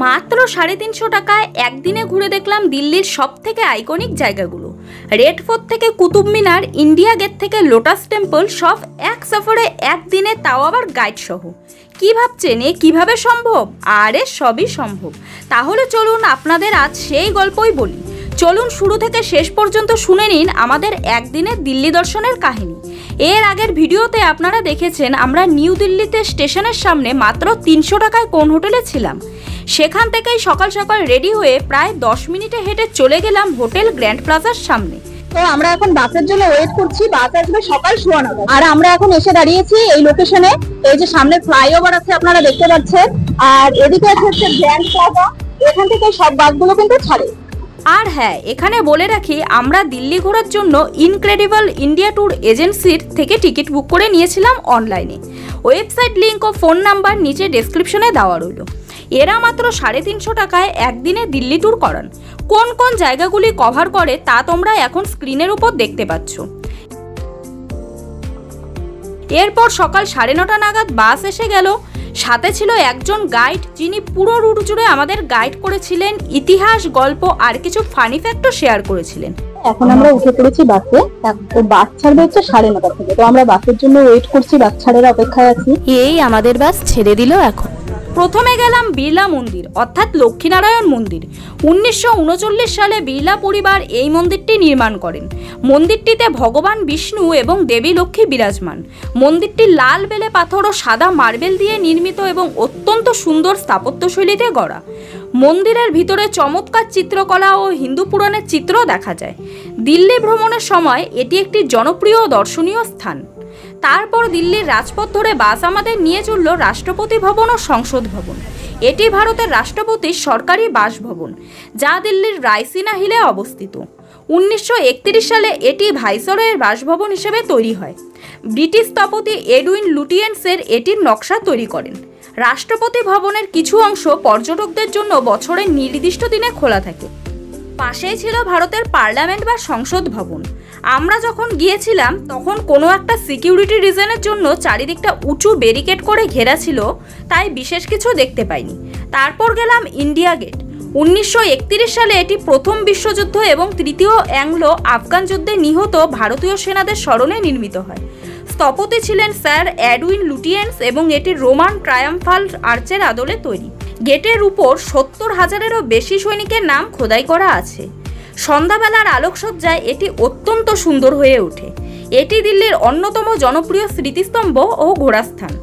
মাত্র 350 টাকায় একদিনে ঘুরে দেখলাম দিল্লির সবথেকে আইকনিক জায়গাগুলো। রেড ফোর্ট থেকে কুতুব মিনার, ইন্ডিয়া গেট থেকে লোটাস টেম্পল, সব এক সফরে একদিনে, তাও আবার গাইড সহ। কি ভাবছেন এ কিভাবে সম্ভব? আরে সবই সম্ভব। তাহলে চলুন আপনাদের আজ সেই গল্পই বলি। চলুন শুরু থেকে শেষ পর্যন্ত শুনে নিন আমাদের একদিনের দিল্লি দর্শনের কাহিনী। এর আগের ভিডিওতে আপনারা দেখেছেন আমরা নিউ দিল্লিতে স্টেশনের সামনে মাত্র 300 টাকায় কোন হোটেলে ছিলাম। সেখান থেকেই সকাল সকাল রেডি হয়ে প্রায় 10 মিনিটে হেঁটে চলে গেলাম হোটেল গ্র্যান্ড প্লাজার সামনে। তো আমরা এখন বাসের জন্য ওয়েট করছি। বাস আসবে সকাল 9:15 আর আমরা এখন এসে দাঁড়িয়েছি এই লোকেশনে। এই যে সামনে ফ্লাইওভার আছে আপনারা দেখতে পাচ্ছেন, আর এদিকে হচ্ছে গ্র্যান্ড প্লাজা। এখান থেকে সব বাসগুলো কিন্তু ছাড়ে। আর হ্যাঁ, এখানে বলে রাখি আমরা দিল্লি ঘোরার জন্য ইনক্রেডিবল ইন্ডিয়া ট্যুর এজেন্সির থেকে টিকিট বুক করে নিয়েছিলাম অনলাইনে। ওয়েবসাইট লিঙ্ক ও ফোন নাম্বার নিচে ডেসক্রিপশনে দেওয়া রইল। এরা মাত্র 350 টাকায় একদিনে দিল্লি ট্যুর করান। কোন কোন জায়গাগুলি কভার করে তা তোমরা এখন স্ক্রিনের উপর দেখতে পাচ্ছ। এরপর সকাল 9:30 নাগাদ বাস এসে গেল। সাথে ছিল একজন গাইড, যিনি পুরো রুট জুড়ে আমাদের গাইড করেছিলেন, ইতিহাস, গল্প আর কিছু ফানি ফ্যাক্টও শেয়ার করেছিলেন। এখন আমরা উঠে পড়েছি বাসে। তো বাস ছাড়বে হচ্ছে 9:30 থেকে। তো আমরা বাসের জন্য ওয়েট করছি, বাস ছাড়ার অপেক্ষায় আছি। এই আমাদের বাস ছেড়ে দিল এখন। প্রথমে গেলাম বিড়লা মন্দির অর্থাৎ লক্ষ্মীনারায়ণ মন্দির। 1939 সালে বিড়লা পরিবার এই মন্দিরটি নির্মাণ করেন। মন্দিরটিতে ভগবান বিষ্ণু এবং দেবী লক্ষ্মী বিরাজমান। মন্দিরটি লাল বেলে পাথর ও সাদা মার্বেল দিয়ে নির্মিত এবং অত্যন্ত সুন্দর স্থাপত্যশৈলীতে গড়া। মন্দিরের ভিতরে চমৎকার চিত্রকলা ও হিন্দু পুরাণের চিত্র দেখা যায়। দিল্লি ভ্রমণের সময় এটি একটি জনপ্রিয় দর্শনীয় স্থান। তারপর দিল্লির রাজপথ ধরে বাস আমাদের নিয়ে চলল রাষ্ট্রপতি ভবন ও সংসদ ভবন। এটি ভারতের রাষ্ট্রপতির সরকারি বাসভবন, যা দিল্লির রায়সিনা হিলে অবস্থিত। 1931 সালে এটি ভাইসরয়ের বাসভবন হিসেবে তৈরি হয়। ব্রিটিশ স্থপতি এডউইন লুটিয়েন্সের এটির নকশা তৈরি করেন। রাষ্ট্রপতি ভবনের কিছু অংশ পর্যটকদের জন্য বছরের নির্দিষ্ট দিনে খোলা থাকে। পাশেই ছিল ভারতের পার্লামেন্ট বা সংসদ ভবন। আমরা যখন গিয়েছিলাম তখন কোনো একটা সিকিউরিটি রিজনের জন্য চারিদিকটা উঁচু ব্যারিকেড করে ঘেরা ছিল, তাই বিশেষ কিছু দেখতে পাইনি। তারপর গেলাম ইন্ডিয়া গেট। 1931 সালে এটি প্রথম বিশ্বযুদ্ধ এবং তৃতীয় অ্যাংলো আফগান যুদ্ধে নিহত ভারতীয় সেনাদের স্মরণে নির্মিত হয়। স্থপতি ছিলেন স্যার এডউইন লুটিয়েন্স এবং এটি রোমান ট্রায়াম্ফাল আর্চের আদলে তৈরি। গেটের উপর 70,000-এরও বেশি সৈনিকের নাম খোদাই করা আছে। সন্ধ্যাবেলার আলোকসজ্জায় এটি অত্যন্ত সুন্দর হয়ে ওঠে। এটি দিল্লির অন্যতম জনপ্রিয় স্মৃতিস্তম্ভ ও ঘোরাস্থান।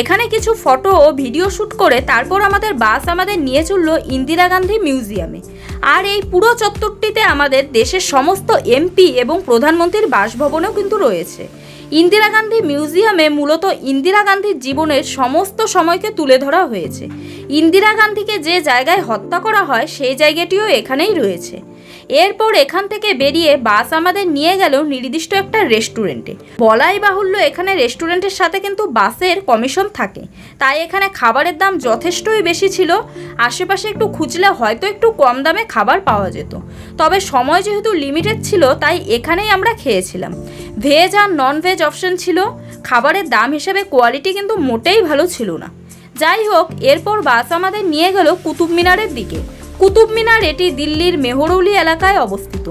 এখানে কিছু ফটো ও ভিডিও শ্যুট করে তারপর আমাদের বাস আমাদের নিয়ে চলল ইন্দিরা গান্ধী মিউজিয়ামে। আর এই পুরো চত্বরটিতে আমাদের দেশের সমস্ত এমপি এবং প্রধানমন্ত্রীর বাসভবনও কিন্তু রয়েছে। ইন্দিরা গান্ধী মিউজিয়ামে মূলত ইন্দিরা গান্ধীর জীবনের সমস্ত সময়কে তুলে ধরা হয়েছে। ইন্দিরা গান্ধীকে যে জায়গায় হত্যা করা হয় সেই জায়গাটিও এখানেই রয়েছে। এরপর এখান থেকে বেরিয়ে বাস আমাদের নিয়ে গেল নির্দিষ্ট একটা রেস্টুরেন্টে। বলাই বাহুল্য এখানে রেস্টুরেন্টের সাথে কিন্তু বাসের কমিশন থাকে, তাই এখানে খাবারের দাম যথেষ্টই বেশি ছিল। আশেপাশে একটু খুঁজলে হয়তো একটু কম দামে খাবার পাওয়া যেত, তবে সময় যেহেতু লিমিটেড ছিল তাই এখানেই আমরা খেয়েছিলাম। ভেজ আর নন ভেজ অপশন ছিল। খাবারের দাম হিসেবে কোয়ালিটি কিন্তু মোটেই ভালো ছিল না। যাই হোক, এরপর বাস আমাদের নিয়ে গেল কুতুব মিনারের দিকে। কুতুব মিনার এটি দিল্লির মেহরৌলি এলাকায় অবস্থিত।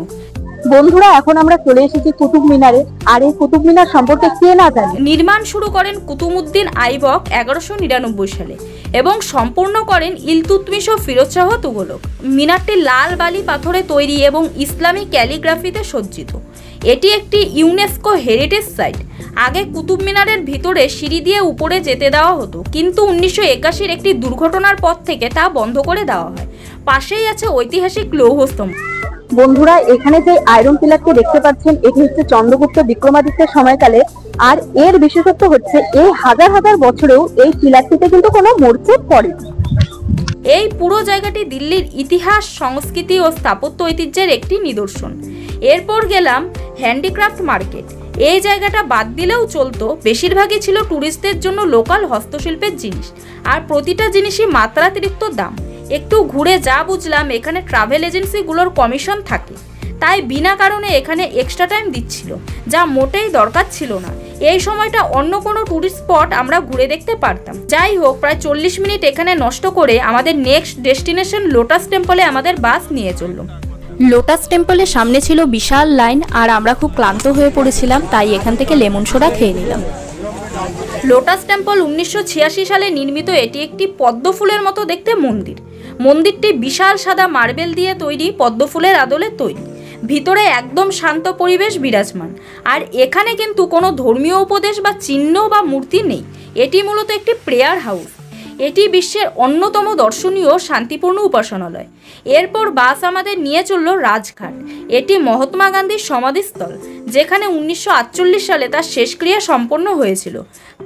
বন্ধুরা, এখন আমরা চলে এসেছি কুতুব মিনারে। আর এই কুতুব মিনার সম্পর্কে কে না জানে। নির্মাণ শুরু করেন কুতুবউদ্দিন আইবক 1199 সালে এবং সম্পূর্ণ করেন ইলতুৎমিশ ও ফিরোজ শাহ তুগলক। মিনারটি লাল বালি পাথরে তৈরি এবং ইসলামী ক্যালিগ্রাফিতে সজ্জিত। এটি একটি ইউনেস্কো হেরিটেজ সাইট। আগে কুতুব মিনারের ভিতরে সিঁড়ি দিয়ে উপরে যেতে দেওয়া হতো, কিন্তু 1981-র একটি দুর্ঘটনার পর থেকে তা বন্ধ করে দেওয়া হয়। পাশেই আছে ঐতিহাসিক লৌহস্তম্ভ। বন্ধুরা, এখানে যে আয়রন পিলারটি দেখতে পাচ্ছেন এটি হচ্ছে চন্দ্রগুপ্ত বিক্রমাদিত্যের সময়কালে। আর এর বিশেষত্ব হচ্ছে এই হাজার হাজার বছরেও এই পিলারটিতে কিন্তু কোনো মরচে পড়েনি। এই পুরো জায়গাটি দিল্লির ইতিহাস, সংস্কৃতি ও স্থাপত্য ঐতিহ্যের একটি নিদর্শন। এরপর গেলাম হ্যান্ডিক্রাফট মার্কেট। এই জায়গাটা বাদ দিলেও চলতো, বেশিরভাগই ছিল ট্যুরিস্টদের জন্য লোকাল হস্তশিল্পের জিনিস, আর প্রতিটা জিনিসই মাত্রাতিরিক্ত দাম। একটু ঘুরে যা বুঝলাম এখানে ট্রাভেল এজেন্সিগুলোর কমিশন থাকে, তাই বিনা কারণে এখানে এক্সট্রা টাইম দিচ্ছিল, যা মোটেই দরকার ছিল না। এই সময়টা অন্য কোনো ট্যুরিস্ট স্পট আমরা ঘুরে দেখতে পারতাম। যাই হোক, প্রায় 40 মিনিট এখানে নষ্ট করে আমাদের নেক্সট ডেস্টিনেশন লোটাস টেম্পলে আমাদের বাস নিয়ে চলল। লোটাস টেম্পলের সামনে ছিল বিশাল লাইন, আর আমরা খুব ক্লান্ত হয়ে পড়েছিলাম, তাই এখান থেকে লেমন সোডা খেয়ে নিলাম। লোটাস টেম্পল 1986 সালে নির্মিত। এটি একটি পদ্ম ফুলের মতো দেখতে মন্দির। মন্দিরটি বিশাল সাদা মার্বেল দিয়ে তৈরি, পদ্ম ফুলের আদলে তৈরি। ভিতরে একদম শান্ত পরিবেশ বিরাজমান। আর এখানে কিন্তু কোনো ধর্মীয় উপদেশ বা চিহ্ন বা মূর্তি নেই। এটি মূলত একটি প্রেয়ার হাউস। এটি বিশ্বের অন্যতম দর্শনীয় শান্তিপূর্ণ উপাসনালয়। এরপর বাস আমাদের নিয়ে চলল রাজঘাট। এটি মহাত্মা গান্ধীর সমাধিস্থল, যেখানে 1948 সালে তার শেষক্রিয়া সম্পন্ন হয়েছিল।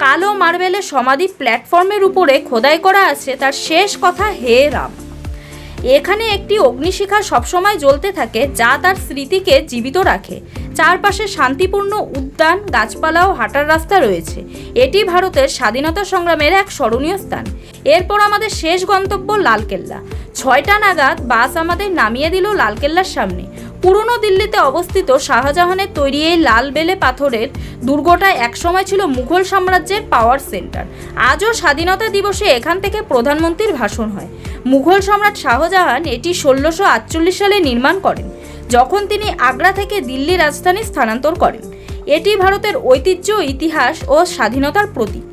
কালো মার্বেলের সমাধি প্ল্যাটফর্মের উপরে খোদাই করা আছে তার শেষ কথা, হে রাম। এখানে একটি অগ্নিশিখা সবসময় জ্বলতে থাকে, যা তার স্মৃতিকে জীবিত রাখে। চারপাশে শান্তিপূর্ণ উদ্যান, গাছপালা ও হাঁটার রাস্তা রয়েছে। এটি ভারতের স্বাধীনতা সংগ্রামের এক স্মরণীয় স্থান। এরপর আমাদের শেষ গন্তব্য লালকেল্লা। 6টা নাগাদ বাস আমাদের নামিয়ে দিল লালকেল্লার সামনে। পুরনো দিল্লিতে অবস্থিত শাহজাহানের তৈরি এই লাল বেলে পাথরের দুর্গটা একসময় ছিল মুঘল সাম্রাজ্যের পাওয়ার সেন্টার। আজও স্বাধীনতা দিবসে এখান থেকে প্রধানমন্ত্রীর ভাষণ হয়। মুঘল সম্রাট শাহজাহান এটি 1648 সালে নির্মাণ করেন, যখন তিনি আগ্রা থেকে দিল্লি রাজধানী স্থানান্তর করেন। এটি ভারতের ঐতিহ্য, ইতিহাস ও স্বাধীনতার প্রতীক।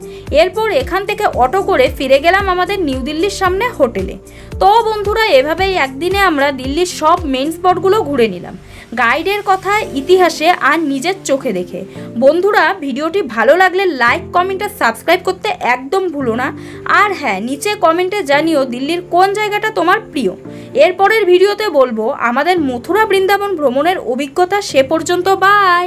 এরপর এখান থেকে অটো করে ফিরে গেলাম আমাদের নিউ দিল্লির সামনে হোটেলে। তো বন্ধুরা, এভাবেই একদিনে আমরা দিল্লির সব মেইন স্পটগুলো ঘুরে নিলাম, গাইডের কথায়, ইতিহাসে আর নিজের চোখে দেখে। বন্ধুরা, ভিডিওটি ভালো লাগলে লাইক, কমেন্ট আর সাবস্ক্রাইব করতে একদম ভুলো না। আর হ্যাঁ, নিচে কমেন্টে জানিও দিল্লির কোন জায়গাটা তোমার প্রিয়। এরপরের ভিডিওতে বলবো আমাদের মথুরা বৃন্দাবন ভ্রমণের অভিজ্ঞতা। সে পর্যন্ত বাই।